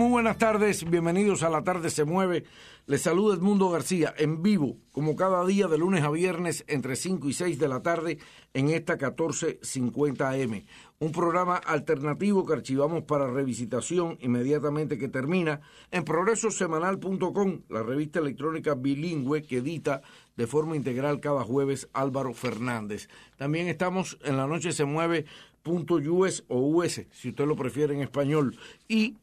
Muy buenas tardes, bienvenidos a La Tarde Se Mueve. Les saluda Edmundo García, en vivo, como cada día de lunes a viernes, entre 5 y 6 de la tarde, en esta 1450 AM. Un programa alternativo que archivamos para revisitación inmediatamente que termina en progresosemanal.com, la revista electrónica bilingüe que edita de forma integral cada jueves Álvaro Fernández. También estamos en La Noche Se Mueve .us o US, si usted lo prefiere en español, y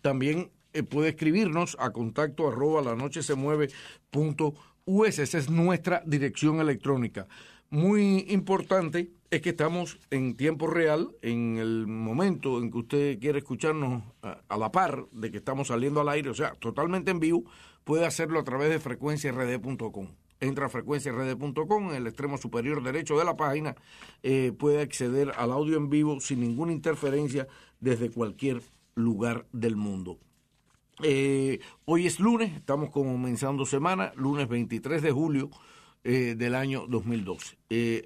también puede escribirnos a contacto @ lanochesemueve.us. Esa es nuestra dirección electrónica. Muy importante es que estamos en tiempo real, en el momento en que usted quiere escucharnos a la par de que estamos saliendo al aire, o sea, totalmente en vivo, puede hacerlo a través de frecuenciard.com. Entra a frecuenciard.com, en el extremo superior derecho de la página, puede acceder al audio en vivo sin ninguna interferencia desde cualquier lugar del mundo. Hoy es lunes, estamos comenzando semana, lunes 23 de julio del año 2012.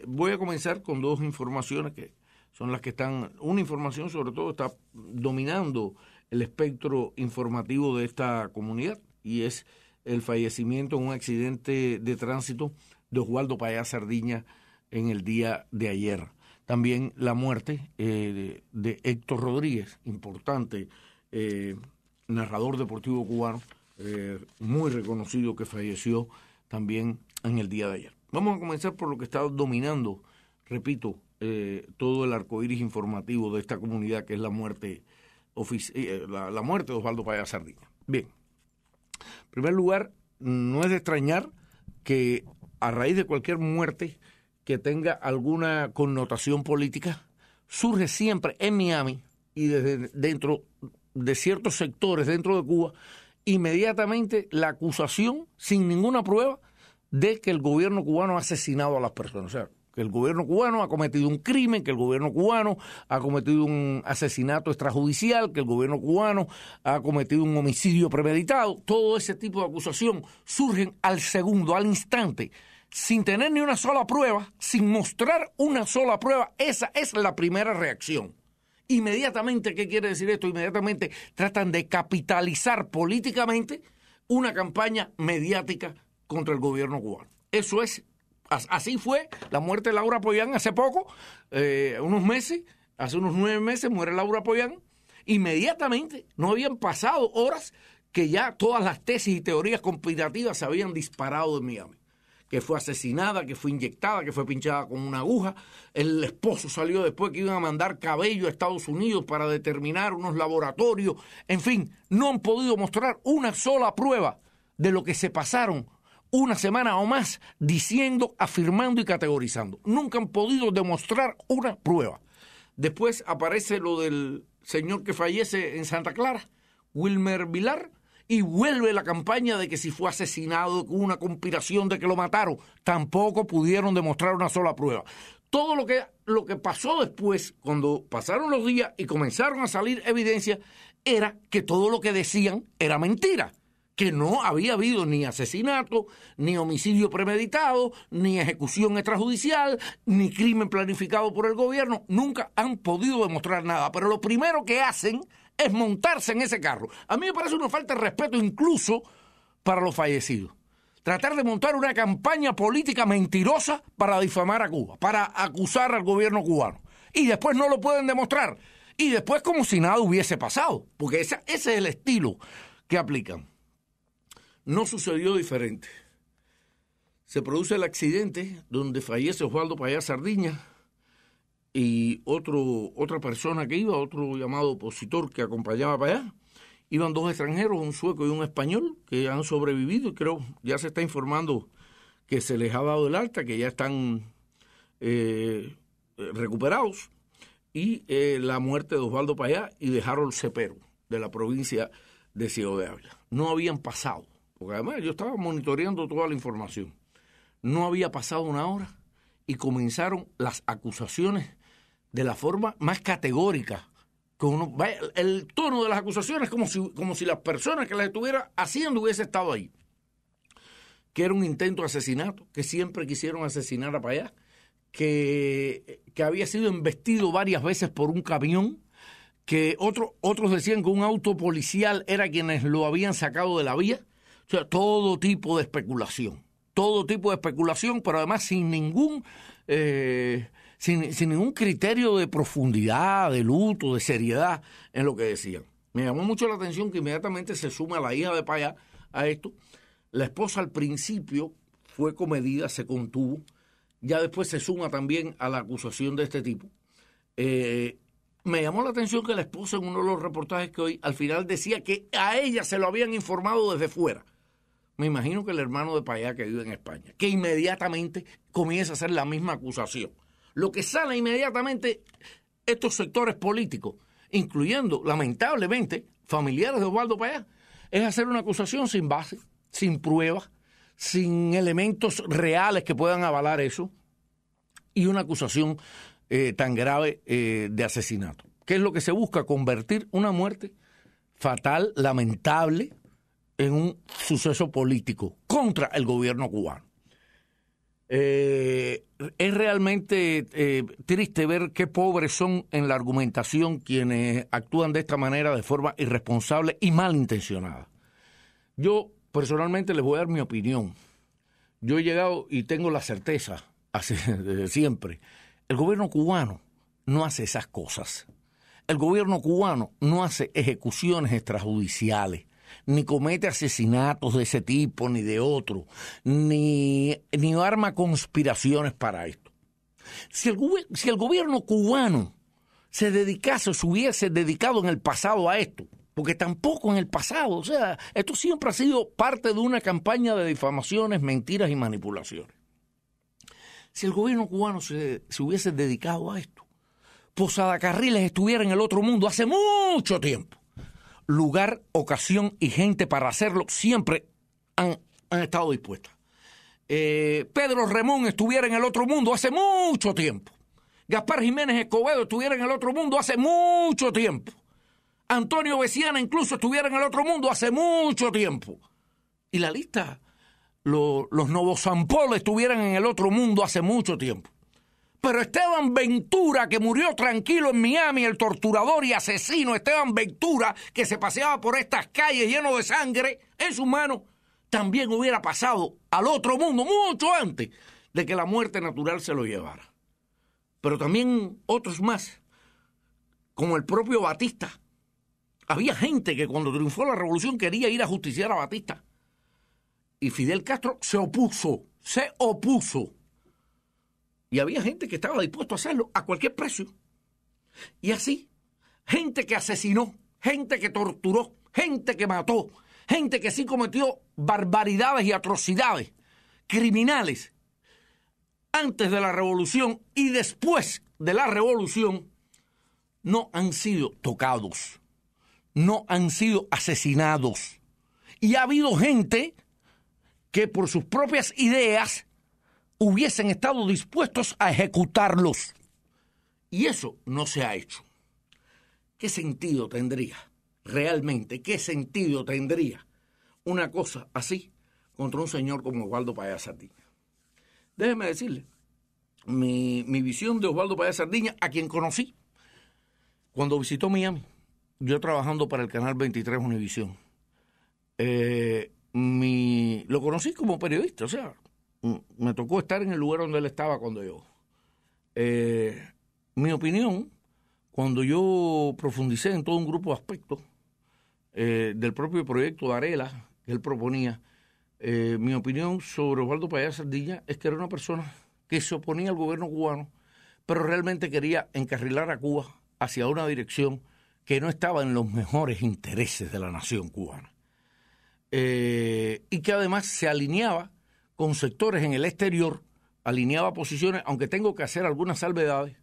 Voy a comenzar con dos informaciones que son las que están, una información sobre todo está dominando el espectro informativo de esta comunidad y es el fallecimiento en un accidente de tránsito de Oswaldo Payá Sardiña en el día de ayer. También la muerte de Héctor Rodríguez, importante narrador deportivo cubano, muy reconocido, que falleció también en el día de ayer. Vamos a comenzar por lo que está dominando, repito, todo el arcoíris informativo de esta comunidad, que es la muerte de Oswaldo Payá Sardiña. Bien. En primer lugar, no es de extrañar que a raíz de cualquier muerte que tenga alguna connotación política, surge siempre en Miami y desde dentro de ciertos sectores dentro de Cuba, inmediatamente la acusación, sin ninguna prueba, de que el gobierno cubano ha asesinado a las personas. O sea, que el gobierno cubano ha cometido un crimen, que el gobierno cubano ha cometido un asesinato extrajudicial, que el gobierno cubano ha cometido un homicidio premeditado. Todo ese tipo de acusación surgen al segundo, al instante, sin tener ni una sola prueba, sin mostrar una sola prueba. Esa es la primera reacción. Inmediatamente, ¿qué quiere decir esto? Inmediatamente tratan de capitalizar políticamente una campaña mediática contra el gobierno cubano. Eso es. Así fue la muerte de Laura Pollán hace poco, hace unos 9 meses muere Laura Pollán. Inmediatamente, no habían pasado horas que ya todas las tesis y teorías conspirativas se habían disparado en Miami. Que fue asesinada, que fue inyectada, que fue pinchada con una aguja. El esposo salió después que iban a mandar cabello a Estados Unidos para determinar unos laboratorios. En fin, no han podido mostrar una sola prueba de lo que se pasaron una semana o más diciendo, afirmando y categorizando. Nunca han podido demostrar una prueba. Después aparece lo del señor que fallece en Santa Clara, Wilmer Vilar, y vuelve la campaña de que si fue asesinado, una conspiración de que lo mataron. Tampoco pudieron demostrar una sola prueba. Todo lo que pasó después, cuando pasaron los días y comenzaron a salir evidencias, era que todo lo que decían era mentira. Que no había habido ni asesinato, ni homicidio premeditado, ni ejecución extrajudicial, ni crimen planificado por el gobierno. Nunca han podido demostrar nada. Pero lo primero que hacen es montarse en ese carro. A mí me parece una falta de respeto incluso para los fallecidos. Tratar de montar una campaña política mentirosa para difamar a Cuba, para acusar al gobierno cubano. Y después no lo pueden demostrar. Y después como si nada hubiese pasado. Porque ese es el estilo que aplican. No sucedió diferente. Se produce el accidente donde fallece Oswaldo Payá Sardiña y otra persona que iba, otro llamado opositor que acompañaba a Payá. Iban 2 extranjeros, un sueco y un español, que han sobrevivido y creo ya se está informando que se les ha dado el alta, que ya están recuperados. Y la muerte de Oswaldo Payá y de Harold Cepero, de la provincia de Ciego de Ávila. No habían pasado. Porque además yo estaba monitoreando toda la información. No había pasado una hora y comenzaron las acusaciones de la forma más categórica. El tono de las acusaciones como si las personas que las estuviera haciendo hubiese estado ahí. Que era un intento de asesinato, que siempre quisieron asesinar a Payá, que había sido embestido varias veces por un camión, que otros decían que un auto policial era quienes lo habían sacado de la vía. O sea, todo tipo de especulación, pero además sin ningún criterio de profundidad, de luto, de seriedad en lo que decían. Me llamó mucho la atención que inmediatamente se suma la hija de Payá a esto. La esposa al principio fue comedida, se contuvo, ya después se suma también a la acusación de este tipo. Me llamó la atención que la esposa en uno de los reportajes que hoy al final decía que a ella se lo habían informado desde fuera. Me imagino que el hermano de Payá que vive en España, que inmediatamente comienza a hacer la misma acusación. Lo que sale inmediatamente estos sectores políticos, incluyendo, lamentablemente, familiares de Osvaldo Payá, es hacer una acusación sin base, sin pruebas, sin elementos reales que puedan avalar eso, y una acusación tan grave de asesinato. ¿Qué es lo que se busca? Convertir una muerte fatal, lamentable, en un suceso político contra el gobierno cubano. Es realmente triste ver qué pobres son en la argumentación quienes actúan de esta manera de forma irresponsable y malintencionada. Yo personalmente les voy a dar mi opinión. Yo he llegado y tengo la certeza, desde siempre, el gobierno cubano no hace esas cosas. El gobierno cubano no hace ejecuciones extrajudiciales, ni comete asesinatos de ese tipo, ni de otro, ni arma conspiraciones para esto. Si el gobierno cubano se hubiese dedicado en el pasado a esto, porque tampoco en el pasado, o sea, esto siempre ha sido parte de una campaña de difamaciones, mentiras y manipulaciones. Si el gobierno cubano se hubiese dedicado a esto, Posada Carriles estuviera en el otro mundo hace mucho tiempo. Lugar, ocasión y gente para hacerlo siempre han estado dispuestas. Pedro Remón estuviera en el otro mundo hace mucho tiempo. Gaspar Jiménez Escobedo estuviera en el otro mundo hace mucho tiempo. Antonio Veciana incluso estuviera en el otro mundo hace mucho tiempo. Y la lista, los Novosampoles estuvieran en el otro mundo hace mucho tiempo. Pero Esteban Ventura, que murió tranquilo en Miami, el torturador y asesino Esteban Ventura, que se paseaba por estas calles lleno de sangre en sus manos, también hubiera pasado al otro mundo mucho antes de que la muerte natural se lo llevara. Pero también otros más, como el propio Batista. Había gente que cuando triunfó la revolución quería ir a justiciar a Batista. Y Fidel Castro se opuso. Y había gente que estaba dispuesto a hacerlo a cualquier precio. Y así, gente que asesinó, gente que torturó, gente que mató, gente que sí cometió barbaridades y atrocidades criminales antes de la revolución y después de la revolución, no han sido tocados, no han sido asesinados. Y ha habido gente que por sus propias ideas hubiesen estado dispuestos a ejecutarlos. Y eso no se ha hecho. ¿Qué sentido tendría? Realmente, ¿qué sentido tendría una cosa así contra un señor como Osvaldo Payá Sardiña? Déjeme decirle, mi visión de Osvaldo Payá Sardiña, a quien conocí cuando visitó Miami, yo trabajando para el Canal 23 Univisión, lo conocí como periodista, o sea, me tocó estar en el lugar donde él estaba cuando yo. Mi opinión, cuando yo profundicé en todo un grupo de aspectos del propio proyecto de Arela que él proponía, mi opinión sobre Osvaldo Payá Sardiña es que era una persona que se oponía al gobierno cubano, pero realmente quería encarrilar a Cuba hacia una dirección que no estaba en los mejores intereses de la nación cubana. Y que además se alineaba con sectores en el exterior, alineaba posiciones, aunque tengo que hacer algunas salvedades,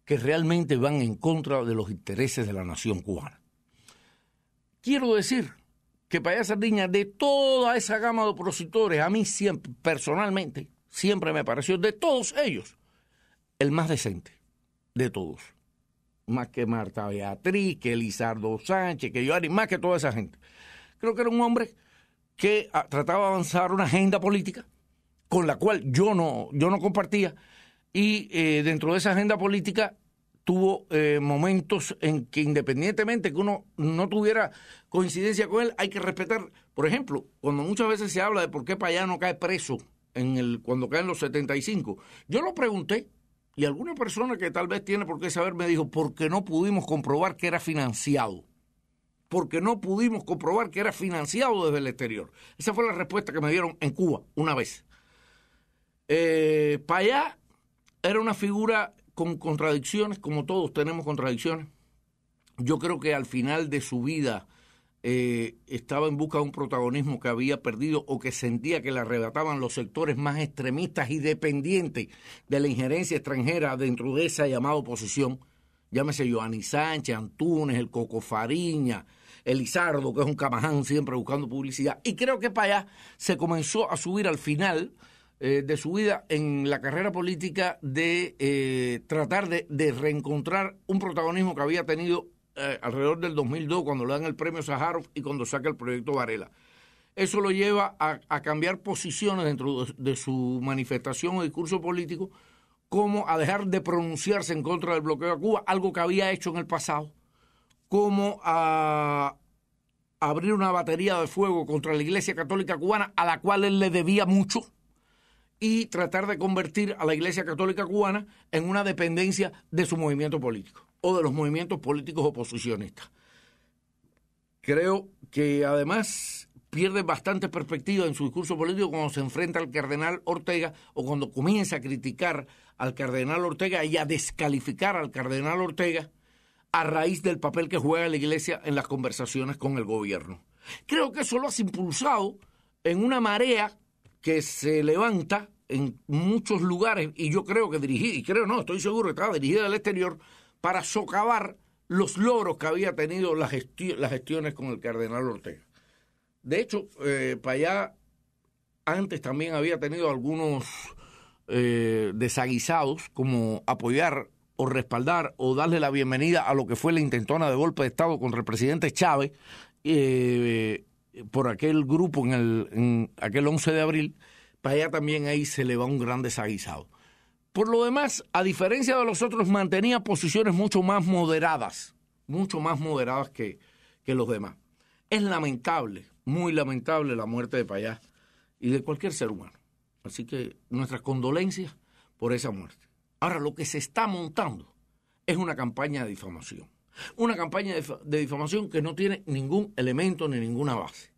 que realmente van en contra de los intereses de la nación cubana. Quiero decir que Payá Sardiña, de toda esa gama de opositores, a mí siempre, personalmente, siempre me pareció, de todos ellos, el más decente de todos. Más que Marta Beatriz, que Lizardo Sánchez, que Yoari, más que toda esa gente. Creo que era un hombre que trataba de avanzar una agenda política con la cual yo no compartía, y dentro de esa agenda política tuvo momentos en que independientemente que uno no tuviera coincidencia con él, hay que respetar. Por ejemplo, cuando muchas veces se habla de por qué Payá no cae preso cuando caen los 75, yo lo pregunté y alguna persona que tal vez tiene por qué saber me dijo, porque no pudimos comprobar que era financiado. Porque no pudimos comprobar que era financiado desde el exterior. Esa fue la respuesta que me dieron en Cuba una vez. Payá era una figura con contradicciones, como todos tenemos contradicciones. Yo creo que al final de su vida estaba en busca de un protagonismo que había perdido o que sentía que le arrebataban los sectores más extremistas y dependientes de la injerencia extranjera dentro de esa llamada oposición. Llámese Joanny Sánchez, Antunes, el Coco Fariña, Elizardo, que es un camaján siempre buscando publicidad. Y creo que Payá se comenzó a subir al final de su vida en la carrera política de tratar de reencontrar un protagonismo que había tenido alrededor del 2002 cuando le dan el premio Sájarov y cuando saca el proyecto Varela. Eso lo lleva a cambiar posiciones dentro de su manifestación o discurso político, como a dejar de pronunciarse en contra del bloqueo a Cuba, algo que había hecho en el pasado, como a abrir una batería de fuego contra la Iglesia Católica Cubana, a la cual él le debía mucho, y tratar de convertir a la Iglesia Católica Cubana en una dependencia de su movimiento político o de los movimientos políticos oposicionistas. Creo que además pierde bastante perspectiva en su discurso político cuando se enfrenta al cardenal Ortega o cuando comienza a criticar al cardenal Ortega y a descalificar al cardenal Ortega a raíz del papel que juega la Iglesia en las conversaciones con el gobierno. Creo que eso lo has impulsado en una marea que se levanta en muchos lugares, y yo creo que estoy seguro que estaba dirigida del exterior, para socavar los logros que había tenido las gestiones con el cardenal Ortega. De hecho, Payá antes también había tenido algunos desaguisados, como apoyar o respaldar o darle la bienvenida a lo que fue la intentona de golpe de Estado contra el presidente Chávez por aquel grupo en aquel 11 de abril. Payá también ahí se le va un gran desaguisado. Por lo demás, a diferencia de los otros, mantenía posiciones mucho más moderadas que los demás. Es lamentable, muy lamentable la muerte de Payá y de cualquier ser humano. Así que nuestras condolencias por esa muerte. Ahora, lo que se está montando es una campaña de difamación. Una campaña de difamación que no tiene ningún elemento ni ninguna base.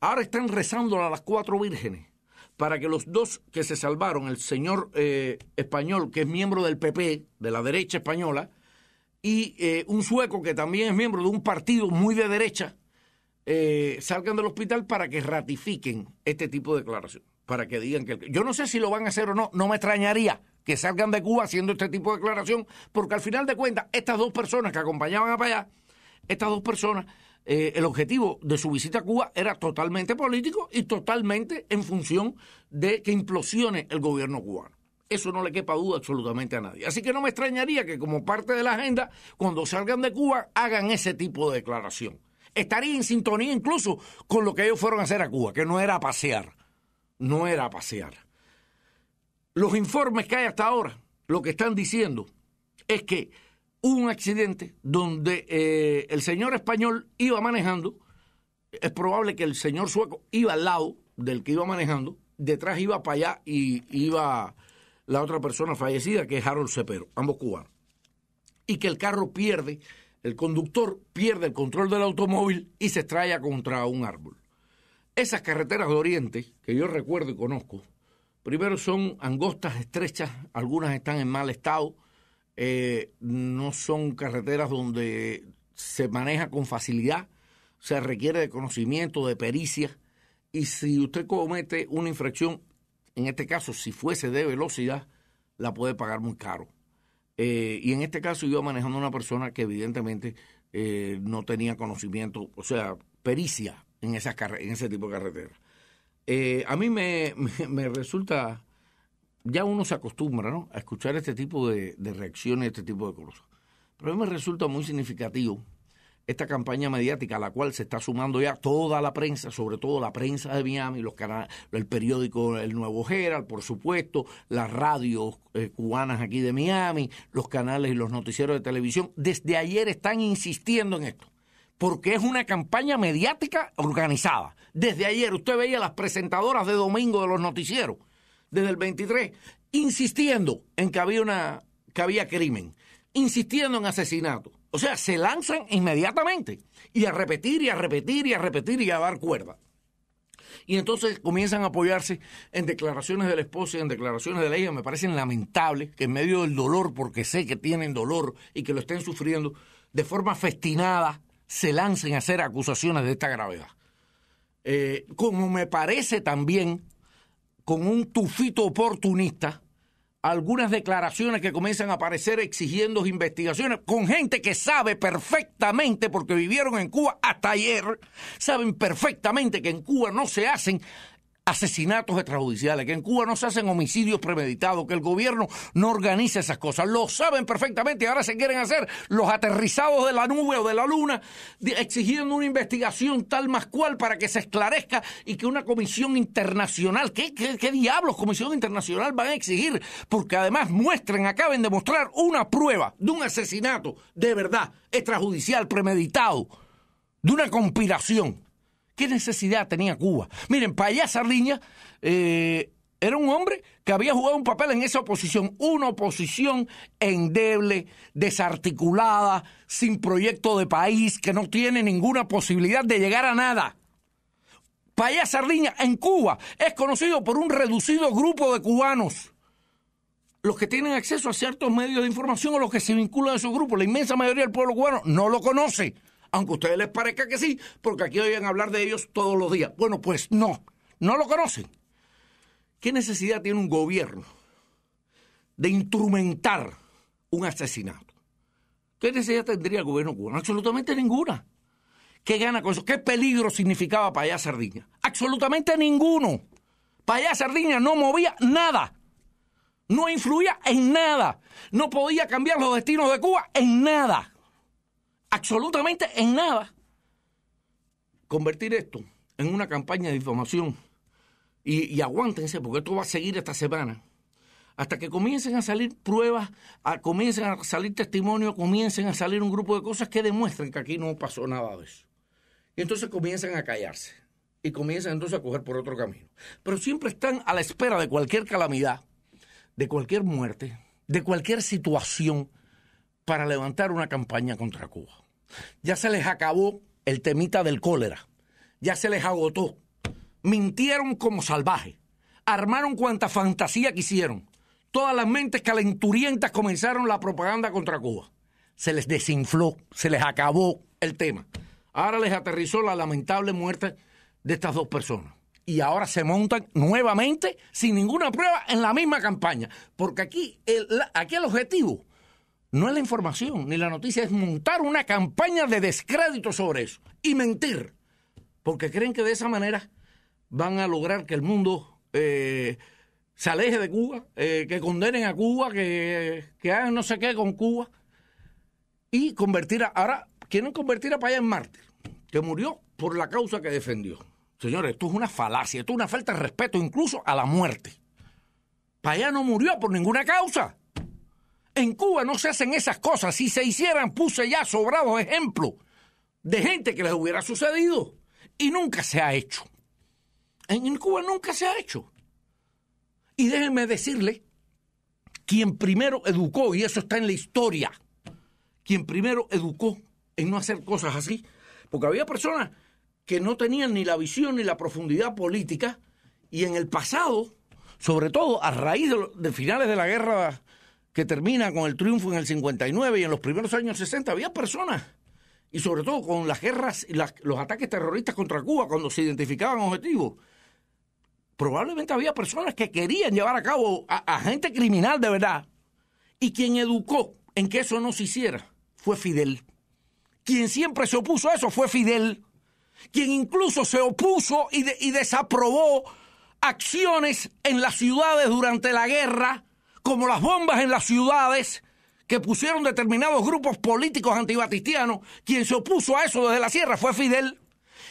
Ahora están rezando a las 4 vírgenes para que los dos que se salvaron, el señor español, que es miembro del PP, de la derecha española, y un sueco que también es miembro de un partido muy de derecha, salgan del hospital para que ratifiquen este tipo de declaración, para que digan que... Yo no sé si lo van a hacer o no, no me extrañaría que salgan de Cuba haciendo este tipo de declaración, porque al final de cuentas, estas dos personas que acompañaban a Payá, estas dos personas, el objetivo de su visita a Cuba era totalmente político y totalmente en función de que implosione el gobierno cubano. Eso no le quepa duda absolutamente a nadie. Así que no me extrañaría que como parte de la agenda, cuando salgan de Cuba, hagan ese tipo de declaración. Estaría en sintonía incluso con lo que ellos fueron a hacer a Cuba, que no era a pasear. No era a pasear. Los informes que hay hasta ahora, lo que están diciendo es que hubo un accidente donde el señor español iba manejando. Es probable que el señor sueco iba al lado del que iba manejando. Detrás iba para allá y iba la otra persona fallecida, que es Harold Cepero, ambos cubanos. Y que el carro el conductor pierde el control del automóvil y se estrella contra un árbol. Esas carreteras de Oriente, que yo recuerdo y conozco, primero son angostas, estrechas, algunas están en mal estado, no son carreteras donde se maneja con facilidad, se requiere de conocimiento, de pericia, y si usted comete una infracción, en este caso, si fuese de velocidad, la puede pagar muy caro. Y en este caso iba manejando una persona que evidentemente no tenía conocimiento, o sea, pericia en ese tipo de carreteras. A mí me resulta, ya uno se acostumbra, ¿no?, a escuchar este tipo de reacciones, este tipo de cosas. Pero a mí me resulta muy significativo esta campaña mediática a la cual se está sumando ya toda la prensa, sobre todo la prensa de Miami, los canales, el periódico El Nuevo Herald, por supuesto, las radios cubanas aquí de Miami, los canales y los noticieros de televisión, desde ayer están insistiendo en esto, porque es una campaña mediática organizada. Desde ayer usted veía las presentadoras de domingo de los noticieros, desde el 23, insistiendo en que había crimen, insistiendo en asesinato. O sea, se lanzan inmediatamente y a repetir y a repetir y a repetir y a dar cuerda. Y entonces comienzan a apoyarse en declaraciones de la esposa y en declaraciones de la hija. Me parecen lamentables que en medio del dolor, porque sé que tienen dolor y que lo estén sufriendo, de forma festinada se lancen a hacer acusaciones de esta gravedad. Como me parece también, con un tufito oportunista, algunas declaraciones que comienzan a aparecer exigiendo investigaciones con gente que sabe perfectamente, porque vivieron en Cuba hasta ayer, saben perfectamente que en Cuba no se hacen asesinatos extrajudiciales, que en Cuba no se hacen homicidios premeditados, que el gobierno no organiza esas cosas. Lo saben perfectamente y ahora se quieren hacer los aterrizados de la nube o de la luna, exigiendo una investigación tal más cual para que se esclarezca y que una comisión internacional, ¿qué diablos comisión internacional van a exigir? Porque además acaben de mostrar una prueba de un asesinato de verdad, extrajudicial, premeditado, de una conspiración. ¿Qué necesidad tenía Cuba? Miren, Payá Sardiña era un hombre que había jugado un papel en esa oposición, una oposición endeble, desarticulada, sin proyecto de país, que no tiene ninguna posibilidad de llegar a nada. Payá Sardiña en Cuba es conocido por un reducido grupo de cubanos, los que tienen acceso a ciertos medios de información o los que se vinculan a esos grupos. La inmensa mayoría del pueblo cubano no lo conoce, aunque a ustedes les parezca que sí, porque aquí oyen hablar de ellos todos los días. Bueno, pues no lo conocen. ¿Qué necesidad tiene un gobierno de instrumentar un asesinato? ¿Qué necesidad tendría el gobierno cubano? Absolutamente ninguna. ¿Qué gana con eso? ¿Qué peligro significaba Payá Sardiña? Absolutamente ninguno. Payá Sardiña no movía nada. No influía en nada. No podía cambiar los destinos de Cuba en nada. Absolutamente en nada. Convertir esto en una campaña de difamación y aguántense, porque esto va a seguir esta semana, hasta que comiencen a salir pruebas, comiencen a salir testimonios, comiencen a salir un grupo de cosas que demuestren que aquí no pasó nada de eso. Y entonces comienzan a callarse y comienzan entonces a coger por otro camino. Pero siempre están a la espera de cualquier calamidad, de cualquier muerte, de cualquier situación para levantar una campaña contra Cuba. Ya se les acabó el temita del cólera, ya se les agotó. Mintieron como salvajes, armaron cuanta fantasía quisieron. Todas las mentes calenturientas comenzaron la propaganda contra Cuba. Se les desinfló, se les acabó el tema. Ahora les aterrizó la lamentable muerte de estas dos personas. Y ahora se montan nuevamente, sin ninguna prueba, en la misma campaña. Porque aquí el objetivo no es la información ni la noticia, es montar una campaña de descrédito sobre eso y mentir, porque creen que de esa manera van a lograr que el mundo se aleje de Cuba, que condenen a Cuba, que hagan no sé qué con Cuba y ahora quieren convertir a Payá en mártir, que murió por la causa que defendió. Señores, esto es una falacia, esto es una falta de respeto incluso a la muerte. Payá no murió por ninguna causa. En Cuba no se hacen esas cosas. Si se hicieran, puse ya sobrados ejemplos de gente que les hubiera sucedido. Y nunca se ha hecho. En Cuba nunca se ha hecho. Y déjenme decirle, quien primero educó, y eso está en la historia, quien primero educó en no hacer cosas así, porque había personas que no tenían ni la visión ni la profundidad política, y en el pasado, sobre todo a raíz de finales de la guerra que termina con el triunfo en el 59 y en los primeros años 60, había personas, y sobre todo con las guerras y los ataques terroristas contra Cuba, cuando se identificaban objetivos, probablemente había personas que querían llevar a cabo a gente criminal de verdad, y quien educó en que eso no se hiciera fue Fidel. Quien siempre se opuso a eso fue Fidel, quien incluso se opuso y desaprobó acciones en las ciudades durante la guerra, como las bombas en las ciudades, que pusieron determinados grupos políticos antibatistianos. Quien se opuso a eso desde la sierra fue Fidel.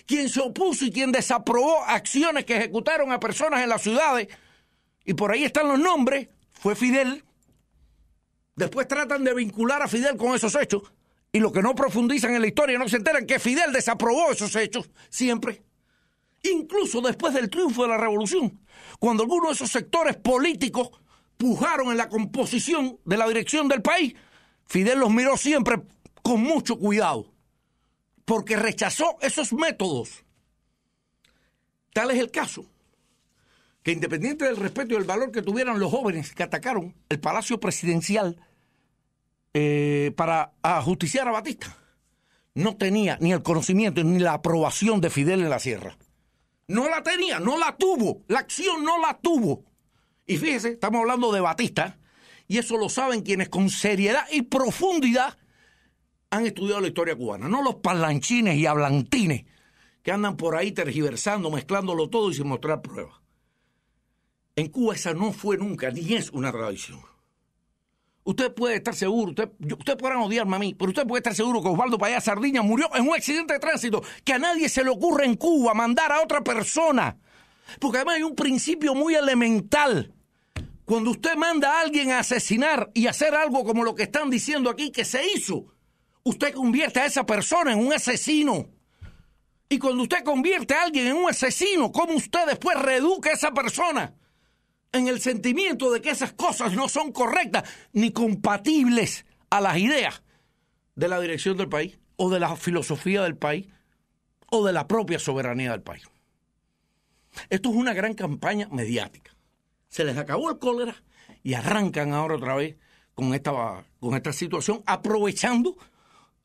Quien se opuso y quien desaprobó acciones que ejecutaron a personas en las ciudades, y por ahí están los nombres, fue Fidel. Después tratan de vincular a Fidel con esos hechos, y lo que no profundizan en la historia no se enteran que Fidel desaprobó esos hechos siempre. Incluso después del triunfo de la revolución, cuando algunos de esos sectores políticos pujaron en la composición de la dirección del país, Fidel los miró siempre con mucho cuidado, porque rechazó esos métodos. Tal es el caso, que independiente del respeto y el valor que tuvieran los jóvenes que atacaron el Palacio Presidencial para ajusticiar a Batista, no tenía ni el conocimiento ni la aprobación de Fidel en la sierra. No la tenía, no la tuvo, la acción no la tuvo. Y fíjese, estamos hablando de Batista, y eso lo saben quienes con seriedad y profundidad han estudiado la historia cubana, no los parlanchines y hablantines que andan por ahí tergiversando, mezclándolo todo y sin mostrar pruebas. En Cuba esa no fue nunca, ni es una tradición. Usted puede estar seguro, usted podrán odiarme a mí, pero usted puede estar seguro que Osvaldo Payá Sardiña murió en un accidente de tránsito, que a nadie se le ocurre en Cuba mandar a otra persona. Porque además hay un principio muy elemental. Cuando usted manda a alguien a asesinar y hacer algo como lo que están diciendo aquí que se hizo, usted convierte a esa persona en un asesino. Y cuando usted convierte a alguien en un asesino, ¿cómo usted después reeduca a esa persona en el sentimiento de que esas cosas no son correctas ni compatibles a las ideas de la dirección del país, o de la filosofía del país, o de la propia soberanía del país? Esto es una gran campaña mediática. Se les acabó el cólera y arrancan ahora otra vez con esta situación, aprovechando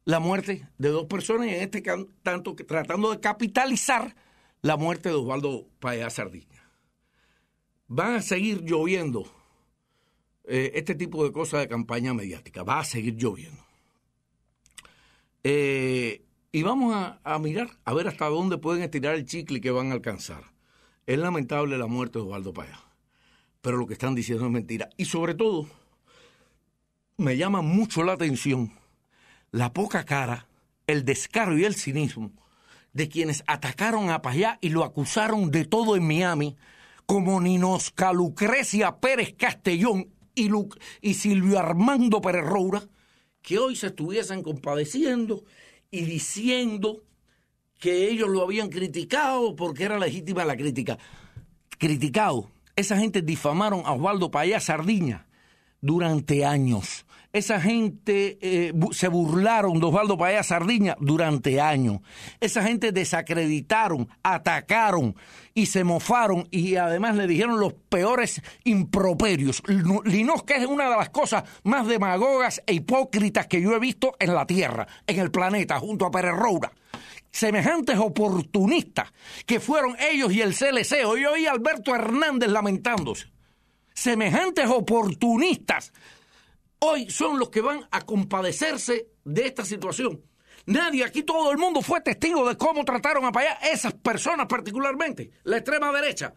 la muerte de dos personas y en este tanto tratando de capitalizar la muerte de Osvaldo Payá Sardiña. Van a seguir lloviendo este tipo de cosas de campaña mediática. Va a seguir lloviendo. Y vamos a mirar, a ver hasta dónde pueden estirar el chicle que van a alcanzar. Es lamentable la muerte de Osvaldo Payá, pero lo que están diciendo es mentira. Y sobre todo, me llama mucho la atención la poca cara, el descaro y el cinismo de quienes atacaron a Payá y lo acusaron de todo en Miami, como Ninosca Lucrecia Pérez Castellón y Silvio Armando Pérez Roura, que hoy se estuviesen compadeciendo y diciendo que ellos lo habían criticado porque era legítima la crítica. Criticado. Esa gente difamaron a Osvaldo Payá Sardiña durante años. Esa gente se burlaron de Osvaldo Payá Sardiña durante años. Esa gente desacreditaron, atacaron y se mofaron y además le dijeron los peores improperios. Linosca es una de las cosas más demagogas e hipócritas que yo he visto en la tierra, en el planeta, junto a Pérez Roura. Semejantes oportunistas que fueron ellos y el CLC. Hoy oí a Alberto Hernández lamentándose. Semejantes oportunistas hoy son los que van a compadecerse de esta situación. Nadie, aquí todo el mundo fue testigo de cómo trataron a Payá, esas personas particularmente, la extrema derecha,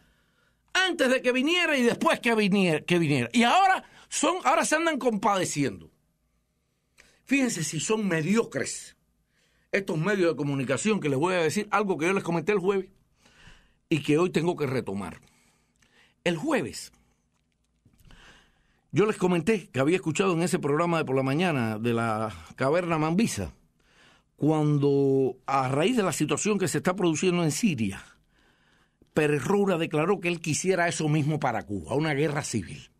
antes de que viniera y después que viniera. Y ahora se andan compadeciendo. Fíjense si son mediocres estos medios de comunicación, que les voy a decir algo que yo les comenté el jueves y que hoy tengo que retomar. El jueves yo les comenté que había escuchado en ese programa de por la mañana de la Caverna Mambisa, cuando a raíz de la situación que se está produciendo en Siria, Pérez Roura declaró que él quisiera eso mismo para Cuba, una guerra civil.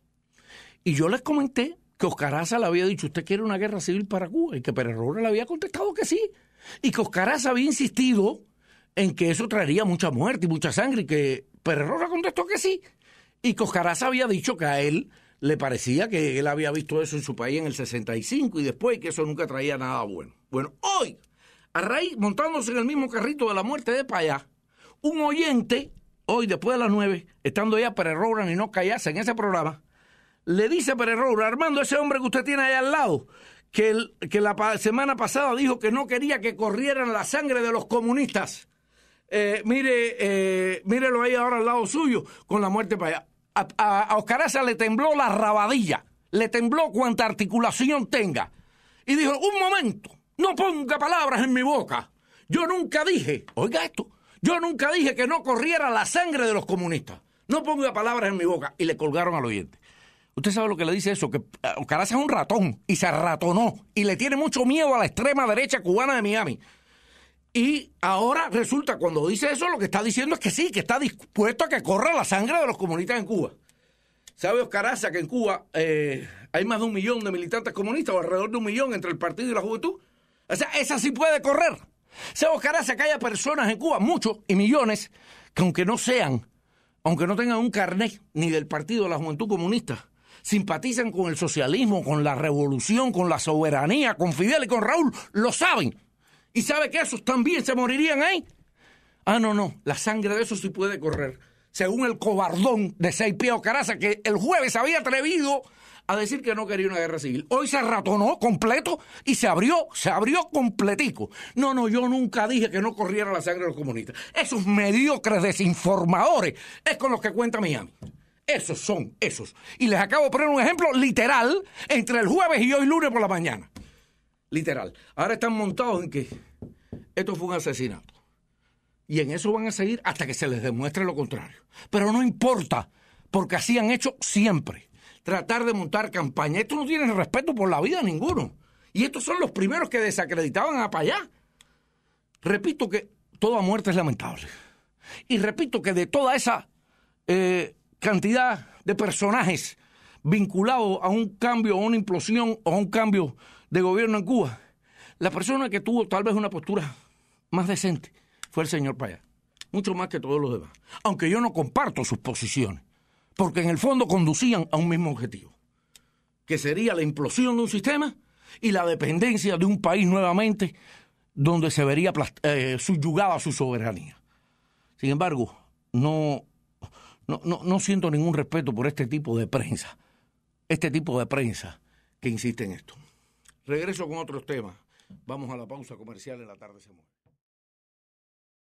Y yo les comenté que Oscar Haza le había dicho, ¿usted quiere una guerra civil para Cuba? Y que Pérez Roura le había contestado que sí. Y que Oscar Haza había insistido en que eso traería mucha muerte y mucha sangre, y que Pérez Roura contestó que sí. Y que Oscar Haza había dicho que a él le parecía que él había visto eso en su país en el 65 y después, que eso nunca traía nada bueno. Bueno, hoy, a raíz, montándose en el mismo carrito de la muerte de Payá, un oyente, hoy después de las 9, estando ya Pérez Roura y no callarse en ese programa, le dice a Pérez Roura, Armando, ese hombre que usted tiene allá al lado, que la semana pasada dijo que no quería que corrieran la sangre de los comunistas. Mírelo ahí ahora al lado suyo con la muerte de Payá. A Oscar Haza le tembló la rabadilla, le tembló cuanta articulación tenga. Y dijo, un momento, no ponga palabras en mi boca. Yo nunca dije, oiga esto, yo nunca dije que no corriera la sangre de los comunistas. No ponga palabras en mi boca. Y le colgaron al oyente. Usted sabe lo que le dice eso, que Caraza es un ratón y se arratonó y le tiene mucho miedo a la extrema derecha cubana de Miami. Y ahora resulta, cuando dice eso, lo que está diciendo es que sí, que está dispuesto a que corra la sangre de los comunistas en Cuba. ¿Sabe Oscaraza que en Cuba hay más de 1 millón de militantes comunistas o alrededor de 1 millón entre el partido y la juventud? O sea, esa sí puede correr. ¿Sabe Oscaraza que haya personas en Cuba, muchos y millones, que aunque no tengan un carnet ni del partido de la juventud comunista, simpatizan con el socialismo, con la revolución, con la soberanía, con Fidel y con Raúl, lo saben? ¿Y sabe que esos también se morirían ahí? Ah, no, la sangre de esos sí puede correr. Según el cobardón de Seipiao Caraza, que el jueves había atrevido a decir que no quería una guerra civil. Hoy se ratonó completo y se abrió completico. No, yo nunca dije que no corriera la sangre de los comunistas. Esos mediocres desinformadores es con los que cuenta Miami. Esos son esos. Y les acabo de poner un ejemplo literal entre el jueves y hoy lunes por la mañana. Literal. Ahora están montados en que esto fue un asesinato. Y en eso van a seguir hasta que se les demuestre lo contrario. Pero no importa, porque así han hecho siempre. Tratar de montar campaña. Esto no tiene respeto por la vida de ninguno. Y estos son los primeros que desacreditaban a Payá. Repito que toda muerte es lamentable. Y repito que de toda esa cantidad de personajes vinculados a un cambio, a una implosión o a un cambio de gobierno en Cuba, la persona que tuvo tal vez una postura más decente fue el señor Payá, mucho más que todos los demás, aunque yo no comparto sus posiciones, porque en el fondo conducían a un mismo objetivo, que sería la implosión de un sistema y la dependencia de un país nuevamente donde se vería subyugada su soberanía. Sin embargo, no siento ningún respeto por este tipo de prensa que insiste en esto. Regreso con otros temas. Vamos a la pausa comercial. En la tarde se mueve.